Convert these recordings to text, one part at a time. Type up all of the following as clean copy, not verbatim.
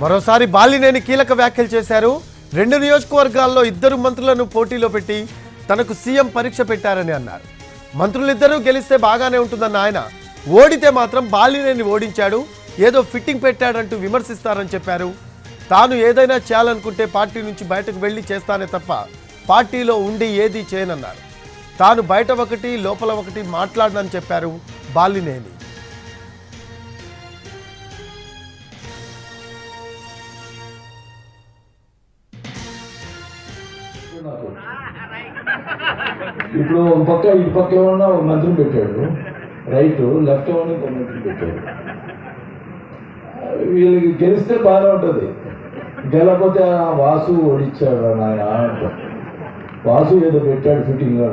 మరోసారి బాలినేని కీలక వ్యాఖ్యలు చేశారు. 2 నియోజకవర్గాల్లో 2 మంత్రులను పోటీలో పెట్టి తనకు సీఎం పరీక్ష పెట్టారని అన్నారు. మంత్రులిద్దరూ గెలిస్తే బాగానే ఉంటుందన్న ఆయన ఓడితే మాత్రం బాలినేని ఓడించాడు, ఏదో ఫిట్టింగ్ పెట్టాడంటూ విమర్శిస్తారని చెప్పారు. తాను ఏదైనా చేయాలనుకుంటే పార్టీ నుంచి బయటకు వెళ్ళి చేస్తానే తప్ప పార్టీలో ఉండి ఏదీ చేయనన్నారు. తాను బయట ఒకటి లోపల ఒకటి మాట్లాడనని చెప్పారు బాలినేని. ఇప్పుడు ఒక పక్క ఇటు పక్క ఏమన్నా ఒక మంత్రి పెట్టాడు, రైట్ లెఫ్ట్ ఏమన్నా ఒక మంత్రి పెట్టాడు. వీళ్ళకి గెలిస్తే బాగానే ఉంటుంది, గెలకపోతే వాసు ఓడిచ్చాడు నాయన అంటారు. వాసు ఏదో పెట్టాడు ఫిట్టింగ్ లో.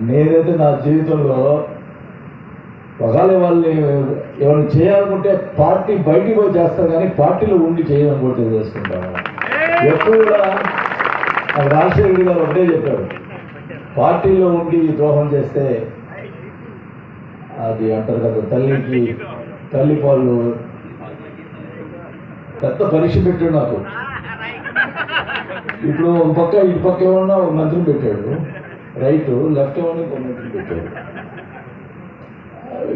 నేనైతే నా జీవితంలో ఒకవేళ వాళ్ళని ఏమైనా చేయాలనుకుంటే పార్టీ బయటికి పోయి చేస్తారు, కానీ పార్టీలో ఉండి చేయాలనుకుంటే చేసుకుంటాను. ఎప్పుడు కూడా రాజశేఖర్ గారు ఒకటే చెప్పారు, పార్టీలో ఉండి ద్రోహం చేస్తే అది అంటారు కదా, తల్లికి తల్లి పాలు పెద్ద పరీక్ష పెట్టాడు నాకు. ఇప్పుడు ఒక పక్క ఇటు పక్క ఏమన్నా ఒక మంత్రి పెట్టాడు, రైట్ లెఫ్ట్ ఏమన్నా ఒక మంత్రి పెట్టాడు.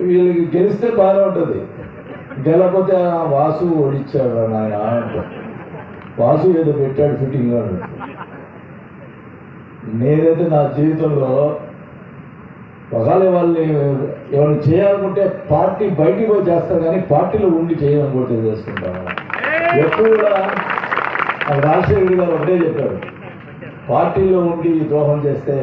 వీళ్ళకి గెలిస్తే బాగానే ఉంటుంది, గెలకపోతే వాసు ఓడిచ్చాడు నాయన అంటారు. వాసు ఏదో పెట్టాడు ఫిట్టింగ్ లో. నేనైతే నా జీవితంలో ఒకవేళ వాళ్ళని ఏమైనా చేయాలనుకుంటే పార్టీ బయటికి పోయి చేస్తారు, కానీ పార్టీలో ఉండి చేయాలనుకుంటే చేసుకుంటాను. ఎప్పుడు కూడా రాజశేఖర్ గారు ఒకటే చెప్పారు, పార్టీలో ఉండి ద్రోహం చేస్తే